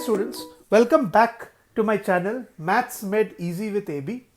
students, welcome back to my channel Maths Made Easy with AB.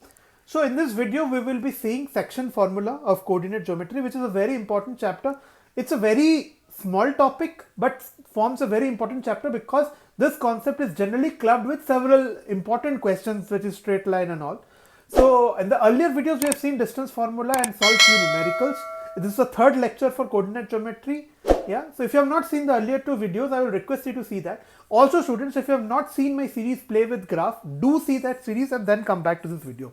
So in this video we will be seeing section formula of coordinate geometry, which is a very important chapter. It's a very small topic but forms a very important chapter because this concept is generally clubbed with several important questions, which is straight line and all. So in the earlier videos we have seen distance formula and solved few numericals. This is the third lecture for coordinate geometry. Yeah, so if you have not seen the earlier two videos, I will request you to see that. Also students, if you have not seen my series Play with Graph, do see that series and then come back to this video.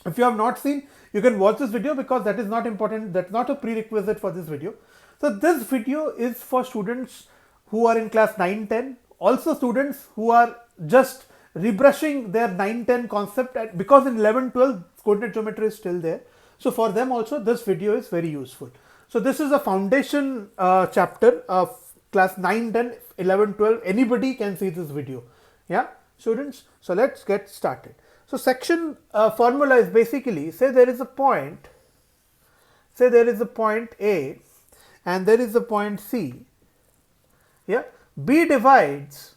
If you have not seen, you can watch this video because that is not important, that's not a prerequisite for this video. So this video is for students who are in class 9-10, also students who are just rebrushing their 9-10 concept because in 11-12 coordinate geometry is still there. So for them also this video is very useful. So this is a foundation chapter of class 9, 10, 11, 12. Anybody can see this video. Yeah, students. So let's get started. So section formula is basically, say there is a point, A and there is a point C. Yeah, B divides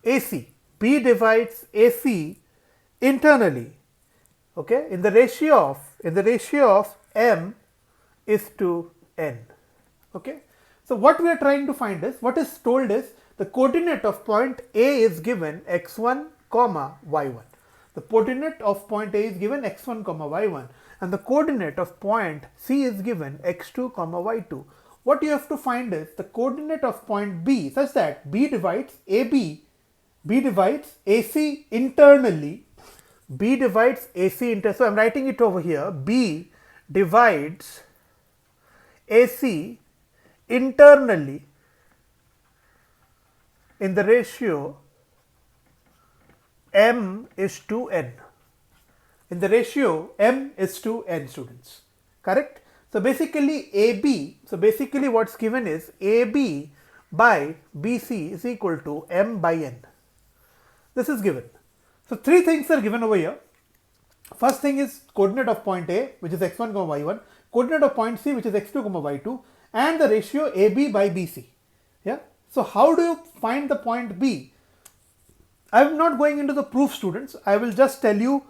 AC. B divides AC internally. Okay, in the ratio of m is to n. Okay, so what we are trying to find is, what is told is the coordinate of point A is given x1 comma y1. The coordinate of point A is given x1 comma y1 and the coordinate of point C is given x2 comma y2. What you have to find is the coordinate of point B such that B divides AB, B divides AC internally, B divides AC internally. So I am writing it over here, B divides AC internally in the ratio m is to n. In the ratio m is to n, students. Correct? So basically AB, so basically what's given is AB by BC is equal to m by n. This is given. So three things are given over here. First thing is coordinate of point A, which is x1 comma y1, coordinate of point C, which is x2 comma y2, and the ratio AB by BC. Yeah. So how do you find the point B? I am not going into the proof, students. I will just tell you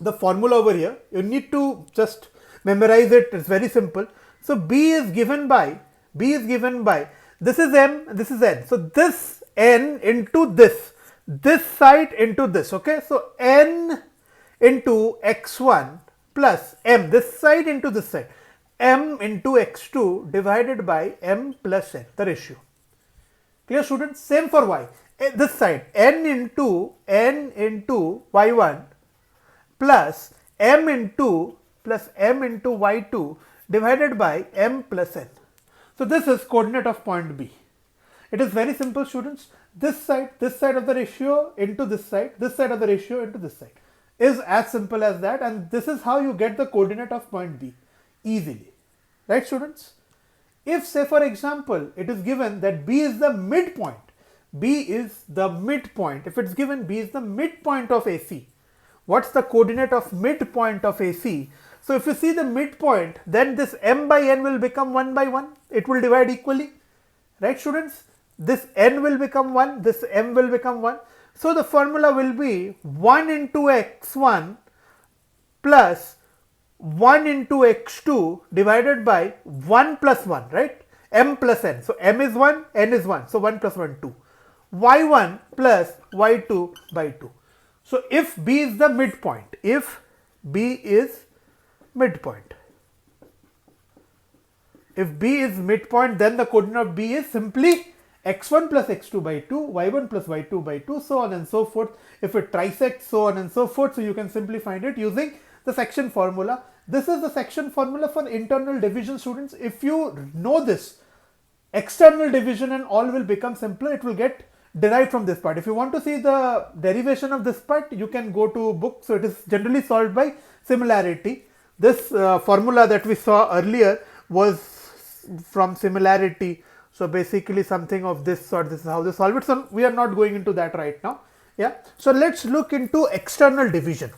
the formula over here. You need to just memorize it. It's very simple. So B is given by, this is m, this is n. So this n into this side into this. Okay. So n into x1 plus m, this side into this side, m into x2 divided by m plus n, the ratio. Clear, students? Same for y. This side, n into y1 plus m into y2 divided by m plus n. So this is coordinate of point B. It is very simple, students. This side of the ratio into this side of the ratio into this side is as simple as that, and this is how you get the coordinate of point B easily. Right, students? If, say for example, it is given that B is the midpoint, if it's given B is the midpoint of AC, what's the coordinate of midpoint of AC? So if you see the midpoint, then this m by n will become 1 by 1. It will divide equally. Right, students? This n will become 1, this m will become 1. So the formula will be 1 into x1 plus 1 into x2 divided by 1 plus 1, right? M plus n. So m is 1, n is 1. So 1 plus 1, 2. y1 plus y2 by 2. So if B is the midpoint, then the coordinate of B is simply x1 plus x2 by 2, y1 plus y2 by 2, so on and so forth. If it trisects, so on and so forth. So you can simply find it using the section formula. This is the section formula for internal division, students. If you know this, external division and all will become simpler. It will get derived from this part. If you want to see the derivation of this part, you can go to book. So it is generally solved by similarity. This formula that we saw earlier was from similarity. So basically something of this sort, this is how they solve it. So we are not going into that right now. Yeah. So let's look into external division.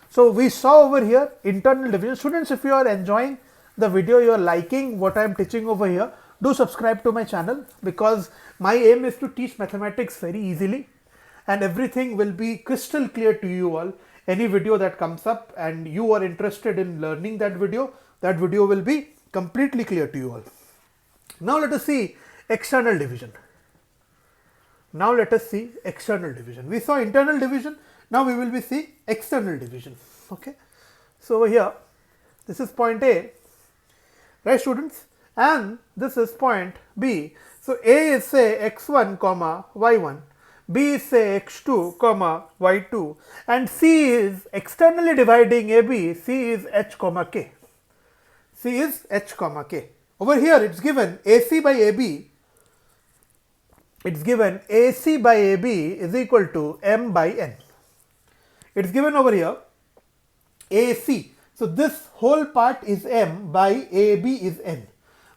So we saw over here internal division. Students, if you are enjoying the video, you are liking what I am teaching over here, do subscribe to my channel because my aim is to teach mathematics very easily. and everything will be crystal clear to you all. Any video that comes up and you are interested in learning that video will be completely clear to you all. Now let us see external division. Now let us see external division. We saw internal division, now we will be seeing external division. Okay. So over here, this is point A, right students, and this is point B. So A is say x1 comma y1, B is say x2 comma y2, and C is externally dividing AB, C is h comma k. C is h comma k. Over here it's given AC by AB, it's given AC by AB is equal to m by n. It's given over here AC. So this whole part is m by AB is n.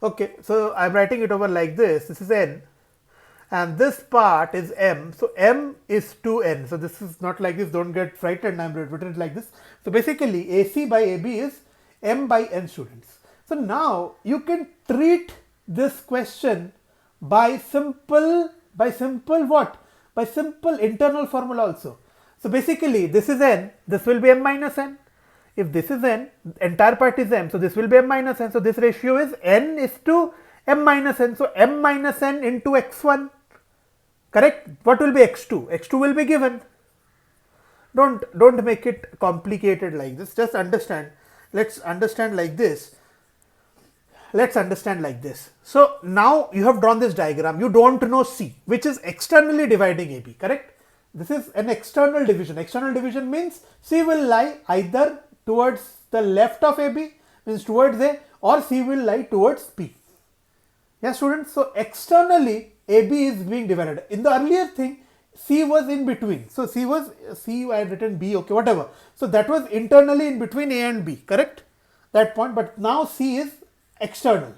Okay, so I'm writing it over like this. This is n and this part is m. So m is 2n. So this is not like this, don't get frightened, I'm written it like this. So basically AC by AB is m by n students. So now you can treat this question by simple what? By simple internal formula also. So basically this is n, this will be m minus n. If this is n, entire part is m, so this will be m minus n. So this ratio is n is to m minus n. So m minus n into x1, correct? What will be x2? x2 will be given. Don't make it complicated like this. Just understand. Let's understand like this. Let's understand like this. So now you have drawn this diagram. You don't know C, which is externally dividing AB, correct? This is an external division. External division means C will lie either towards the left of AB, means towards A, or C will lie towards P. Yeah, students. So externally AB is being divided. In the earlier thing, C was in between. So C I had written B, okay, whatever. So that was internally in between A and B, correct? That point, but now C is external,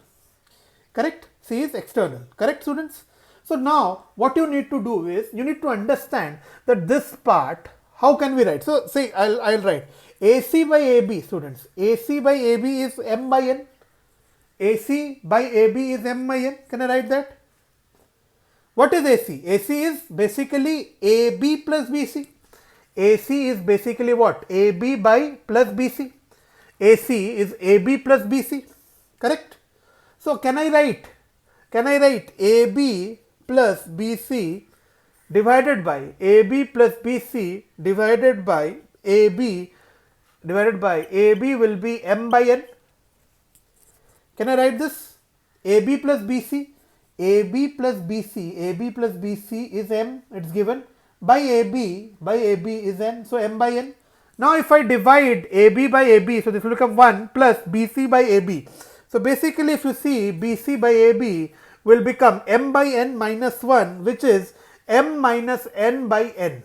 correct? C is external, correct students? So now what you need to do is you need to understand that this part, how can we write? So say I'll write AC by AB, students. AC by AB is m by n. AC by AB is m by n. Can I write that? What is AC? AC is basically AB plus BC. AC is basically what? AB by plus BC. AC is AB plus BC, correct? So can I write AB plus BC divided by AB plus BC divided by AB will be m by n. Can I write this? AB plus BC, AB plus BC is m, it's given, by AB is n, so m by n. Now if I divide AB by AB, so this will become 1 plus BC by AB. So basically if you see, BC by AB will become m by n minus 1, which is m minus n by n.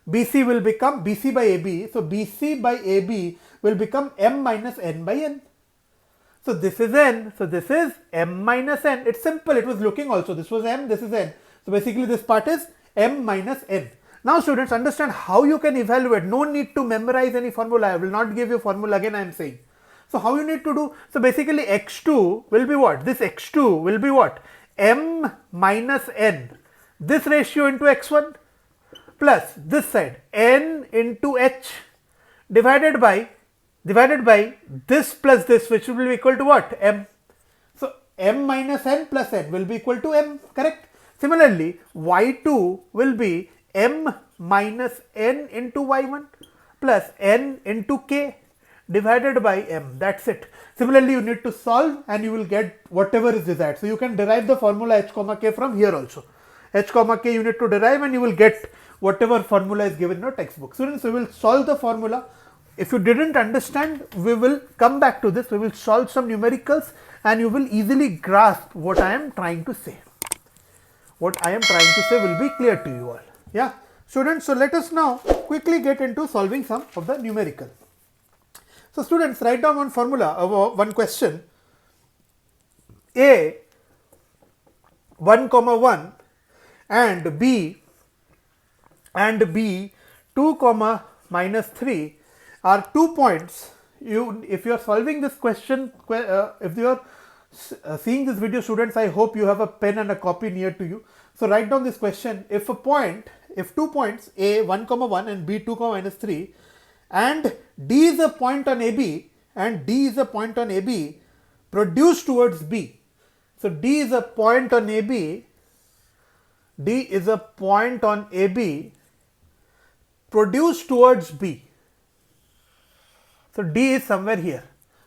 BC will become BC by AB, so BC by AB will become m minus n by n. So this is n, so this is m minus n. It's simple, it was looking also, this was m, this is n. So basically this part is m minus n. Now students, understand how you can evaluate. No need to memorize any formula. I will not give you formula again, I am saying. So how you need to do? So basically x2 will be what? This x2 will be what? M minus n. This ratio into x1 plus this side n into h divided by this plus this, which will be equal to what? M. So m minus n plus n will be equal to m, correct? Similarly, y2 will be m minus n into y1 plus n into k divided by m. That's it. Similarly, you need to solve and you will get whatever is desired. So you can derive the formula h comma k from here also. H comma k you need to derive and you will get whatever formula is given in your textbook. Students, we will solve the formula. If you didn't understand, we will come back to this. We will solve some numericals and you will easily grasp what I am trying to say. What I am trying to say will be clear to you all. Yeah, students, so let us now quickly get into solving some of the numerical. So students, write down one formula, one question. A 1 comma 1 and B 2 comma minus 3 are 2 points. If you are solving this question, if you are seeing this video, students, I hope you have a pen and a copy near to you. So write down this question. If 2 points A 1, 1 and B 2, -3 and D is a point on AB and D is a point on AB produced towards B. So D is a point on AB, D is a point on AB produced towards B. So D is somewhere here.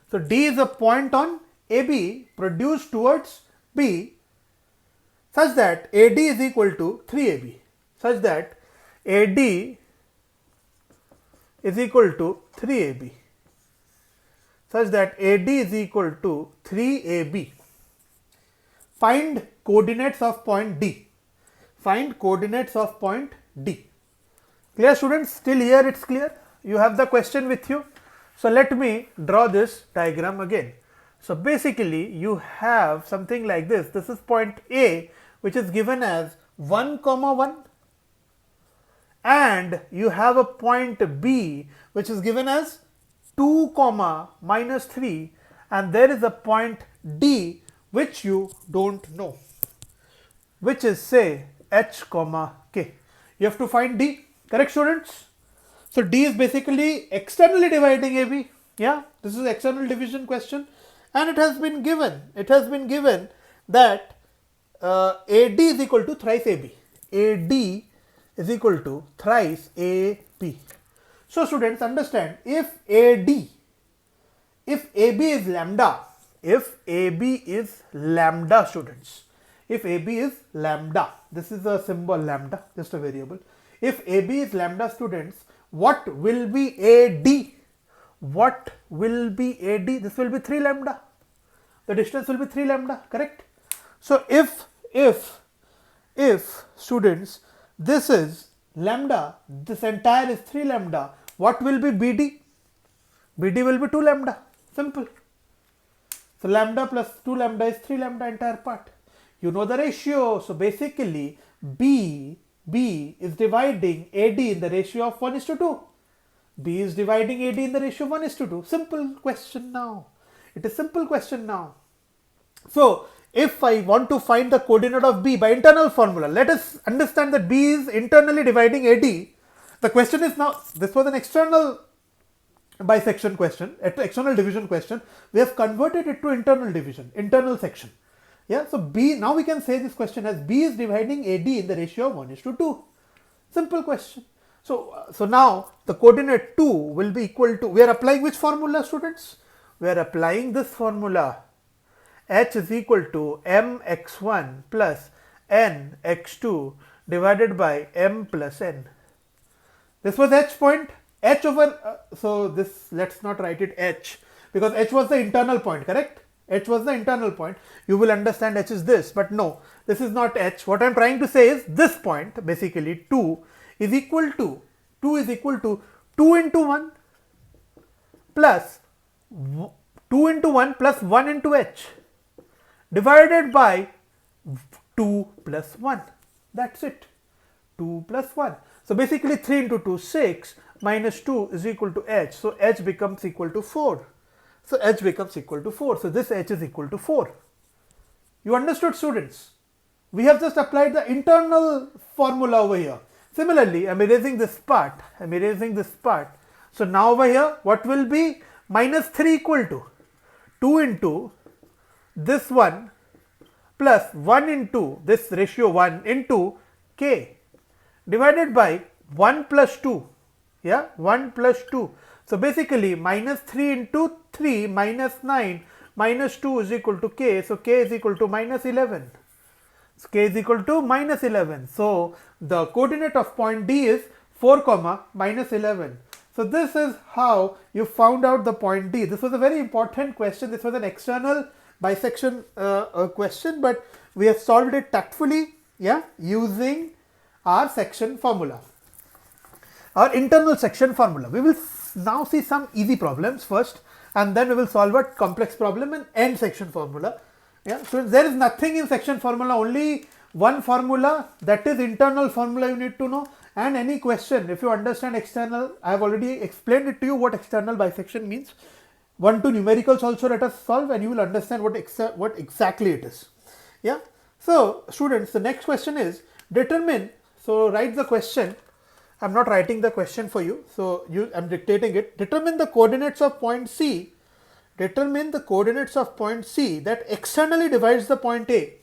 So D is a point on AB produced towards B such that AD is equal to 3AB, such that AD is equal to 3AB, such that AD is equal to 3AB. Find coordinates of point D. Find coordinates of point D. Clear, students? Till here it's clear? You have the question with you. So let me draw this diagram again. So basically you have something like this. This is point A, which is given as 1, 1 and you have a point B which is given as 2, -3 and there is a point D which you don't know, which is say H, K. You have to find D. Correct, students? So D is basically externally dividing AB. Yeah, this is external division question and it has been given. It has been given that AD is equal to thrice AB. AD is equal to thrice AB. So students, understand, if AB is lambda, if AB is lambda, students, if AB is lambda, this is a symbol lambda, just a variable. If AB is lambda, students, what will be AD? What will be AD? This will be 3 lambda. The distance will be 3 lambda, correct? So if students, this is lambda, this entire is 3 lambda, what will be BD? BD will be 2 lambda, simple. So lambda plus 2 lambda is 3 lambda entire part. You know the ratio. So basically B is dividing AD in the ratio of 1:2. B is dividing AD in the ratio of 1:2. Simple question now. It is simple question now. So if I want to find the coordinate of B by internal formula, let us understand that B is internally dividing AD. The question is now, this was an external bisection question, external division question. We have converted it to internal division, internal section. Yeah, so B, now we can say this question as B is dividing AD in the ratio of 1:2. Simple question. So now the coordinate 2 will be equal to, we are applying which formula, students? We are applying this formula. H is equal to mx1 plus n x2 divided by m plus n. This was H point. H over, so this, let's not write it H because H was the internal point, correct? H was the internal point. You will understand H is this, but no, this is not H. What I am trying to say is this point, basically 2 is equal to 2 into 1 plus 2 into 1 plus 1 into H divided by 2 plus 1. That's it. 2 plus 1. So basically 3 into 2, 6 minus 2 is equal to H. So H becomes equal to 4. So H becomes equal to 4. So this H is equal to 4. You understood, students? We have just applied the internal formula over here. Similarly, I am erasing this part. So now over here, what will be? Minus 3 equal to 2 into this one plus 1 into this ratio 1 into K divided by 1 plus 2. Yeah, 1 plus 2. So basically minus 3 into 3 minus 9 minus 2 is equal to K. So K is equal to minus 11. So K is equal to minus 11. So the coordinate of point D is 4, minus 11. So this is how you found out the point D. This was a very important question. This was an external bisection question, but we have solved it tactfully, yeah, using our section formula, our internal section formula. We will now see some easy problems first, and then we will solve a complex problem in end section formula. Yeah, so there is nothing in section formula, only one formula, that is internal formula you need to know. And any question, if you understand external, I have already explained it to you what external bisection means. 1 2 numericals also let us solve, and you will understand what exactly it is. Yeah. So students, the next question is determine. So write the question. I'm not writing the question for you, so I'm dictating it. Determine the coordinates of point C. Determine the coordinates of point C that externally divides the point A.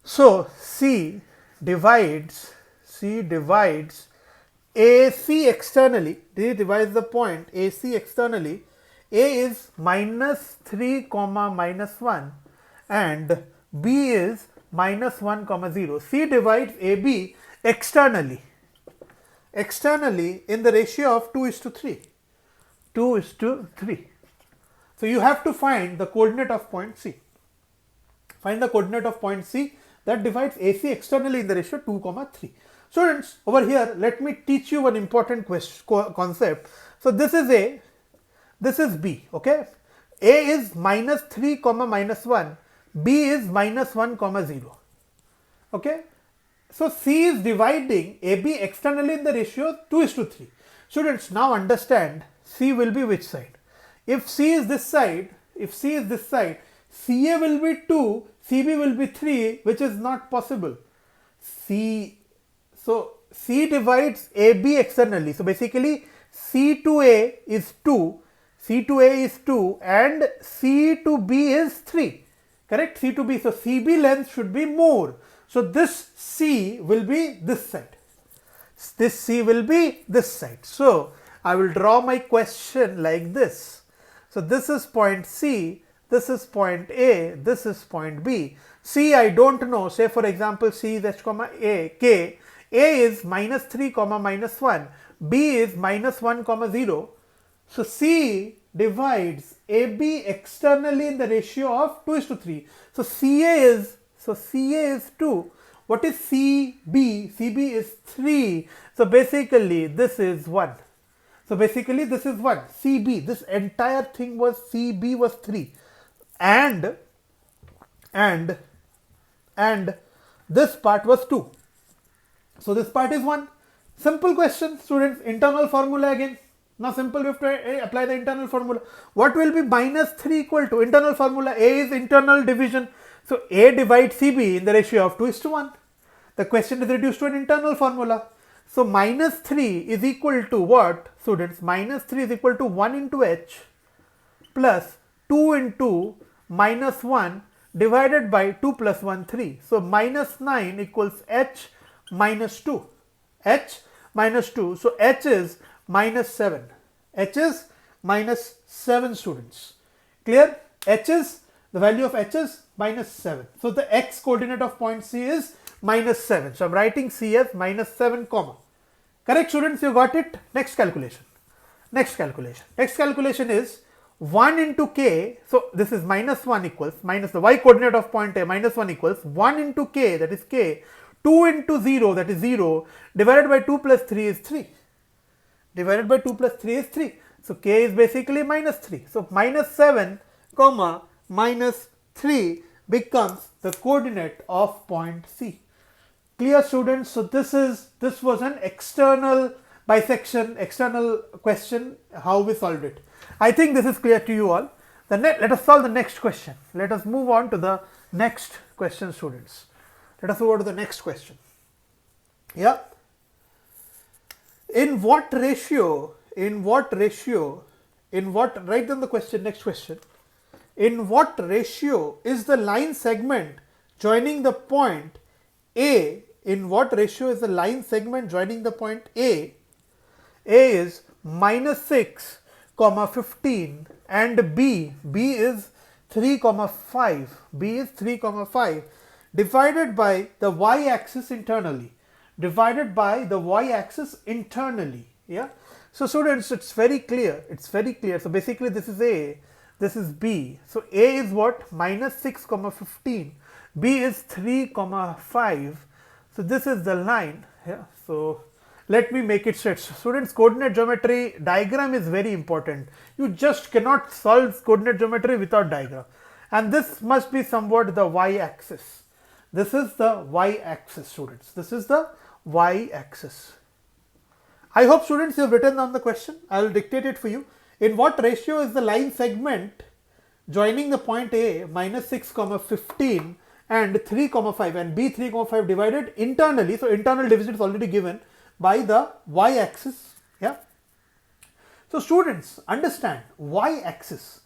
So C divides AC externally. D divides the point AC externally. A is -3, -1 and B is -1, 0. C divides AB externally in the ratio of 2:3. 2:3. So you have to find the coordinate of point C. Find the coordinate of point C that divides AC externally in the ratio 2:3. Students, over here, let me teach you one important concept. So this is A, this is B, okay? A is -3, -1, B is -1, 0, okay? So C is dividing AB externally in the ratio 2:3. Students, now understand C will be which side? If C is this side, CA will be 2, CB will be 3, which is not possible. So C divides AB externally. So basically C to A is 2, and C to B is 3. Correct? C to B. So CB length should be more. So this C will be this side. This C will be this side. So I will draw my question like this. So this is point C, this is point A, this is point B. C I don't know, say for example C is H, A, K. A is -3, -1, B is -1, 0. So C divides AB externally in the ratio of 2:3. So CA is 2. What is CB? CB is 3. So basically this is 1. CB, this entire thing was CB was 3. And this part was 2. So this part is 1. Simple question, students. Internal formula again. Now simple, we have to apply the internal formula. What will be -3 equal to? Internal formula, A is internal division. So A divides CB in the ratio of 2:1. The question is reduced to an internal formula. So -3 is equal to what, students? -3 is equal to 1 into H plus 2 into -1 divided by 2 plus 1, 3. So -9 equals H minus 2. H minus 2. So H is -7. H is -7, students. Clear? The value of H is -7. So the x coordinate of point C is -7. So I'm writing C as -7, comma. Correct, students? You got it? Next calculation. Next calculation is 1 into K. So this is -1 equals minus the y coordinate of point A, -1 equals 1 into K, that is K, 2 into 0, that is 0, divided by 2 plus 3 is 3. So K is basically -3. So -7, comma, -3 becomes the coordinate of point C. Clear, students? So this was an external bisection, external question, how we solved it. I think this is clear to you all. Let us solve the next question. Let us move on to the next question, students. Let us move on to the next question. Yeah. Write down the question, next question. In what ratio is the line segment joining the point A? In what ratio is the line segment joining the point A? A is -6, 15, and B is 3, 5. B is 3, 5, divided by the y-axis internally. Yeah. So students, it's very clear. So basically this is A, this is B. So A is what? -6, 15. B is 3, 5. So this is the line. Yeah. So let me make it straight. Students, coordinate geometry diagram is very important. You just cannot solve coordinate geometry without diagram. And this must be somewhat the y-axis. This is the y-axis, students. This is the y-axis. I hope, students, you have written down the question. I will dictate it for you. In what ratio is the line segment joining the point A minus 6 comma 15 and 3 comma 5 and B 3 comma 5 divided internally? So internal division is already given by the y-axis. Yeah. So students, understand y-axis.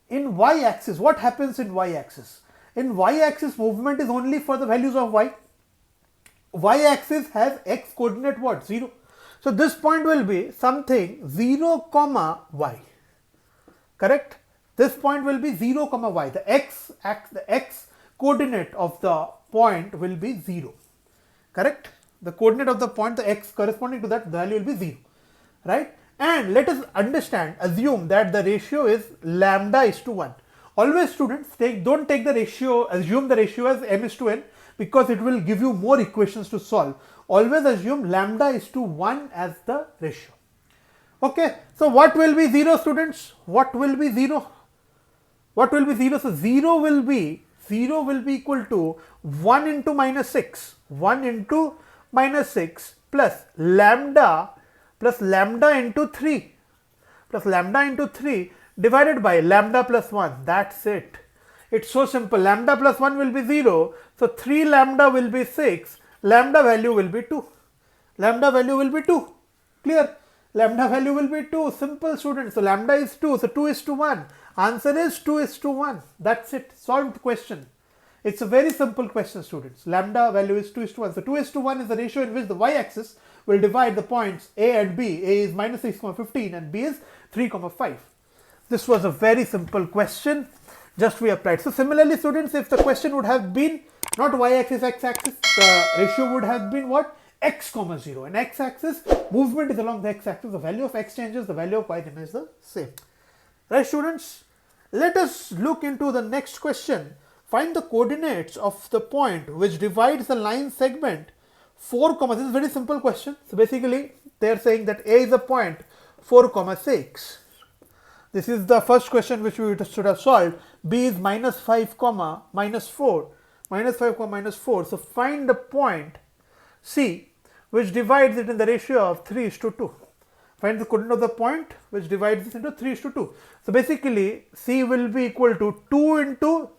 In y-axis, what happens in y-axis? In y-axis, movement is only for the values of y. Y-axis has x coordinate what? 0. So this point will be something 0 comma y. Correct? This point will be 0 comma y. The x coordinate of the point will be 0. Correct? The coordinate of the point, the x corresponding to that value will be 0. Right? And let us understand, assume that the ratio is lambda is to 1. Always students, don't take the ratio, assume the ratio as m is to n, because it will give you more equations to solve. Always assume lambda is to 1 as the ratio. Okay, so what will be 0 students? What will be 0? What will be 0? So 0 will be equal to 1 into minus 6. 1 into minus 6 plus lambda into 3 plus lambda into 3 divided by lambda plus 1. That's it. It's so simple. Lambda plus 1 will be 0. So 3 lambda will be 6. Lambda value will be 2. Lambda value will be 2. Clear? Lambda value will be 2. Simple students. So lambda is 2. So 2 is to 1. Answer is 2 is to 1. That's it. Solved question. It's a very simple question, students. Lambda value is 2 is to 1. So 2 is to 1 is the ratio in which the y-axis will divide the points A and B. A is minus 6, 15 and B is 3, 5. This was a very simple question. Just we applied. So similarly, students, if the question would have been not y-axis, x-axis, the ratio would have been what? X, 0. And x-axis, movement is along the x-axis. The value of x changes, the value of y remains the same. Right, students? Let us look into the next question. Find the coordinates of the point which divides the line segment 4, this is a very simple question. So basically, they are saying that A is a point 4, 6. This is the first question which we should have solved. B is minus 5, minus 4. Minus 5, minus 4. So find the point C which divides it in the ratio of 3 is to 2. Find the coordinate of the point which divides this into 3 is to 2. So basically, C will be equal to 2 into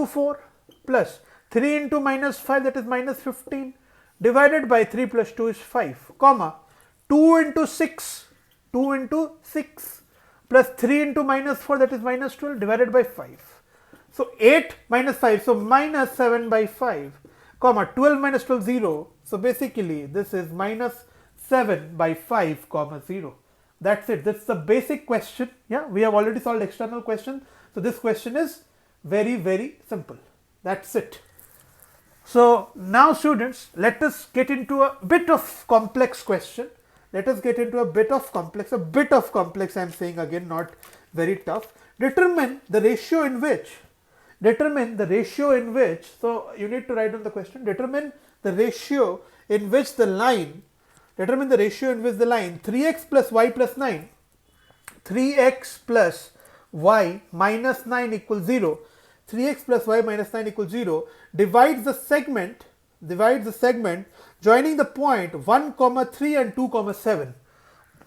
4 plus 3 into minus 5, that is minus 15, divided by 3 plus 2 is 5, comma 2 into 6 plus 3 into minus 4, that is minus 12, divided by 5. So 8 minus 5, so minus 7 by 5, comma 12 minus 12, 0. So basically this is minus 7 by 5, 0. That's it. That's the basic question. Yeah, we have already solved external question. So this question is very, very simple. That's it. So now students, let us get into a bit of complex question. Let us get into a bit of complex I am saying again, not very tough. Determine the ratio in which, so you need to write down the question, determine the ratio in which the line 3x plus y plus 9, 3x plus y minus 9 equals 0, 3x plus y minus 9 equals 0 divides the segment joining the point 1, 3 and 2, 7.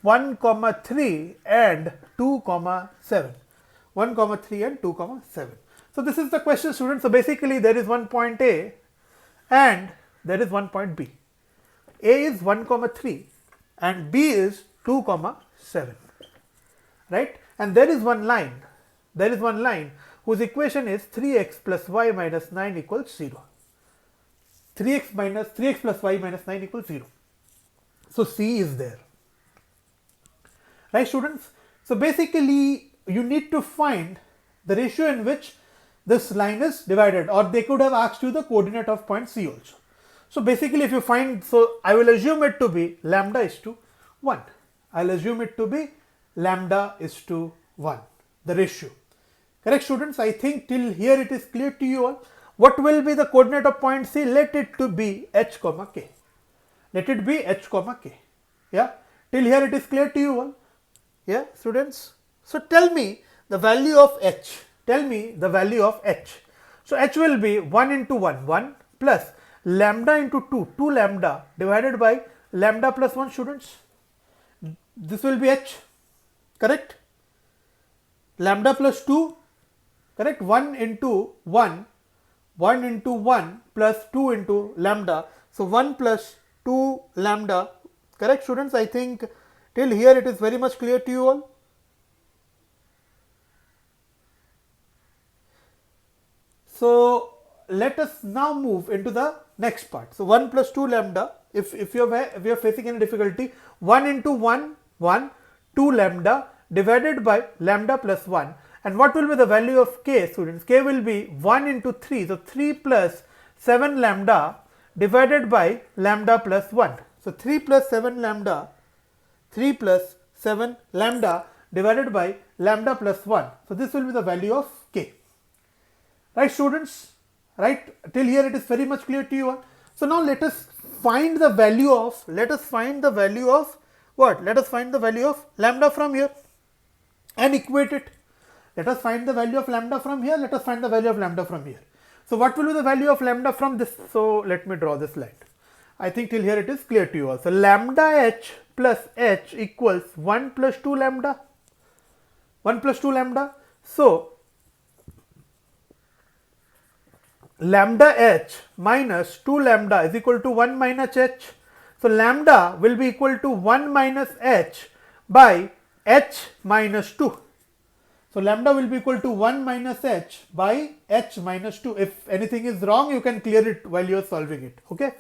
1, 3 and 2, 7. 1, 3 and 2, 7. So this is the question, students. So basically there is one point A and there is one point B. A is 1, 3 and B is 2, 7. Right? And there is one line whose equation is 3x plus y minus 9 equals 0. 3x plus y minus 9 equals 0. So C is there. Right, students? So basically you need to find the ratio in which this line is divided, or they could have asked you the coordinate of point C also. So basically if you find, so I will assume it to be lambda is to 1. I'll assume it to be lambda is to 1, the ratio. Correct, students? I think till here it is clear to you all. What will be the coordinate of point C? Let it to be h, k. Let it be h, k. Yeah. Till here it is clear to you all. Yeah, students. So tell me the value of h. So h will be 1 into 1 plus lambda into 2 lambda divided by lambda plus 1, students. This will be h. correct? Lambda plus 2, correct? 1 into 1, 1 into 1 plus 2 into lambda. So 1 plus 2 lambda, correct students? I think till here it is very much clear to you all. So let us now move into the next part. So 1 plus 2 lambda, if you are facing any difficulty, 1 into 1, 1, 2 lambda divided by lambda plus 1. And what will be the value of k, students? K will be 1 into 3. So 3 plus 7 lambda divided by lambda plus 1. So 3 plus 7 lambda, 3 plus 7 lambda divided by lambda plus 1. So this will be the value of k. Right what? Till here it is very much clear to you all. So now let us find the value of, what? Let us find the value of lambda from here and equate it. Let us find the value of lambda from here. Let us find the value of lambda from here. So what will be the value of lambda from this? So let me draw this line. I think till here it is clear to you all. So lambda h plus h equals 1 plus 2 lambda. 1 plus 2 lambda. So lambda h minus 2 lambda is equal to 1 minus h. So lambda will be equal to 1 minus h by h minus 2. So lambda will be equal to 1 minus h by h minus 2. If anything is wrong, you can clear it while you are solving it. Okay.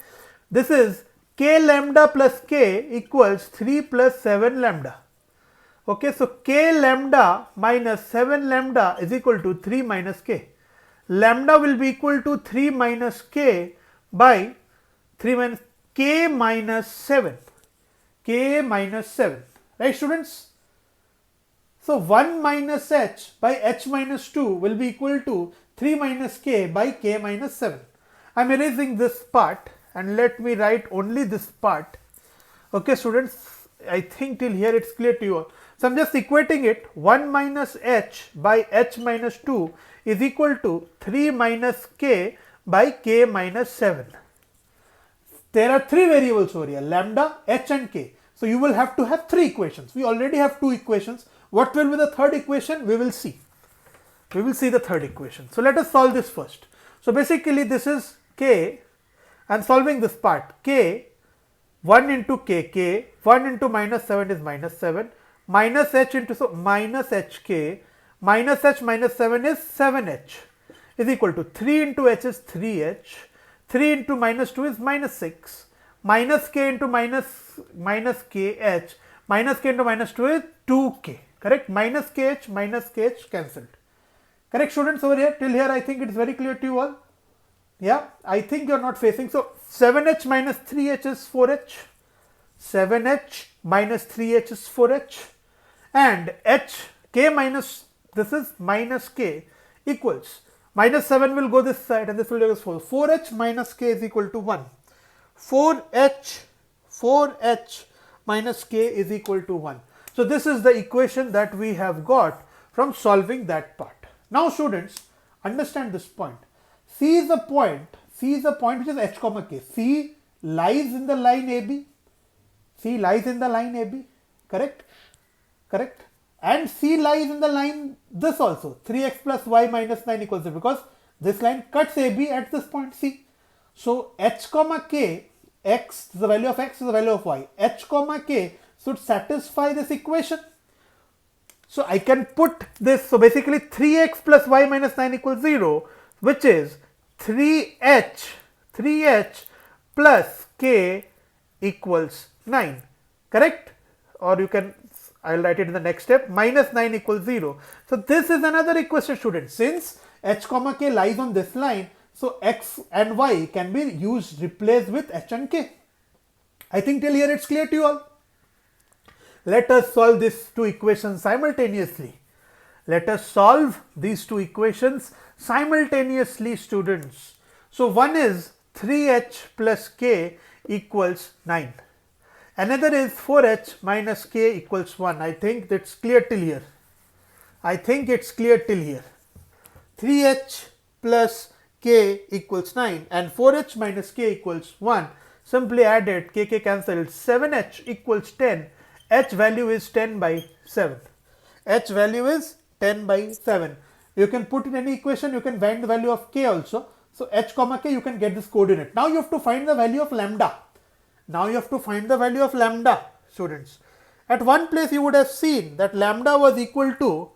This is k lambda plus k equals 3 plus 7 lambda. Okay. So k lambda minus 7 lambda is equal to 3 minus k. Lambda will be equal to 3 minus k by 3 minus k minus 7. K minus 7. Right students? So 1 minus h by h minus 2 will be equal to 3 minus k by k minus 7. I am erasing this part and let me write only this part. Okay students, I think till here it is clear to you all. So I am just equating it. 1 minus h by h minus 2 is equal to 3 minus k by k minus 7. There are 3 variables over here, lambda, h and k. So you will have to have 3 equations. We already have 2 equations. What will be the third equation? We will see. We will see the third equation. So let us solve this first. So basically this is k. I am solving this part. K, 1 into k, 1 into minus 7 is minus 7, minus h into, so minus hk, minus h minus 7 is 7h is equal to 3 into h is 3h, 3 into minus 2 is minus 6, minus k into minus kh, minus k into minus 2 is 2k, correct? Minus kh cancelled. Correct students over here? Till here I think it is very clear to you all. Yeah, I think you are not facing. So 7h minus 3h is 4h, 7h minus 3h is 4h, and h, k minus, this is minus k equals, minus 7 will go this side and this will go this 4. 4h minus k is equal to 1. 4h minus k is equal to 1. So this is the equation that we have got from solving that part. Now students, understand this point. C is a point which is h comma k. C lies in the line AB. C lies in the line AB. Correct? Correct? And C lies in the line this also. 3x plus y minus 9 equals 0, because this line cuts AB at this point C. So h comma k, x is the value of x, is the value of y. H comma k should satisfy this equation. So I can put this. So basically 3x plus y minus 9 equals 0, which is 3h plus k equals 9, correct? Or you can, I will write it in the next step, minus 9 equals 0. So this is another equation students. Since h comma k lies on this line, so x and y can be used, replaced with h and k. I think till here it's clear to you all. Let us solve these 2 equations simultaneously. Let us solve these 2 equations simultaneously, students. So one is 3h plus k equals 9. Another is 4h minus k equals 1. I think that's clear till here. 3h plus k equals 9 and 4h minus k equals 1. Simply added, k cancelled, 7h equals 10. H value is 10 by 7. h value is 10 by 7. You can put in any equation, you can find the value of k also. So h comma k, you can get this coordinate. Now you have to find the value of lambda. Now you have to find the value of lambda, students. At one place you would have seen that lambda was equal to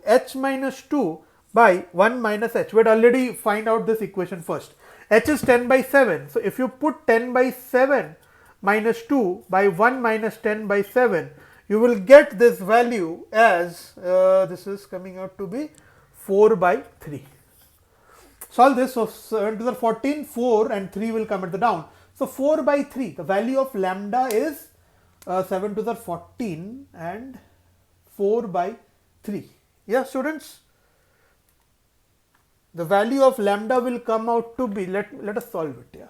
h minus 2 by 1 minus h. We had already find out this equation first. H is 10 by 7. So if you put 10 by 7 minus 2 by 1 minus 10 by 7, you will get this value as, this is coming out to be 4 by 3. Solve this. So 7 to the 14, 4 and 3 will come at the down. So 4 by 3, the value of lambda is 7 to the 14 and 4 by 3. Yeah, students? The value of lambda will come out to be, let us solve it. Yeah.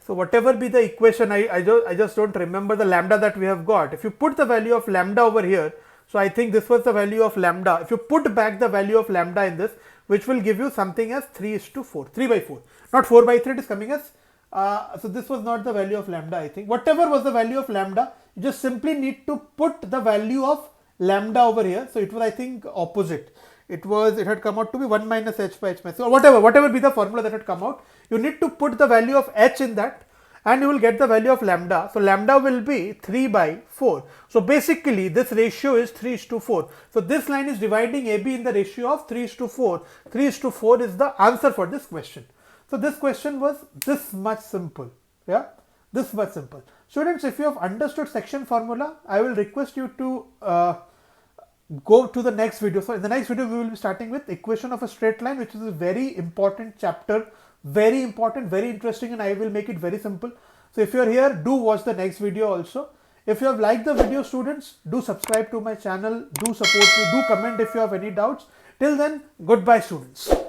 So whatever be the equation, I just don't remember the lambda that we have got. If you put the value of lambda over here, so I think this was the value of lambda. If you put back the value of lambda in this, which will give you something as 3:4, 3 by 4, not 4 by 3, it is coming as, so this was not the value of lambda, I think. Whatever was the value of lambda, you just simply need to put the value of lambda over here. So it was, I think, opposite. It had come out to be 1 minus h by h minus, or whatever be the formula that had come out. You need to put the value of h in that and you will get the value of lambda. So lambda will be 3 by 4. So basically this ratio is 3:4. So this line is dividing AB in the ratio of 3:4. 3:4 is the answer for this question. So this question was this much simple. Yeah, this much simple. Students, if you have understood section formula, I will request you to go to the next video. So in the next video, we will be starting with equation of a straight line, which is a very important chapter, very important, very interesting, and I will make it very simple. So if you are here, do watch the next video also. If you have liked the video, students, do subscribe to my channel, do support me, do comment if you have any doubts. Till then, goodbye, students.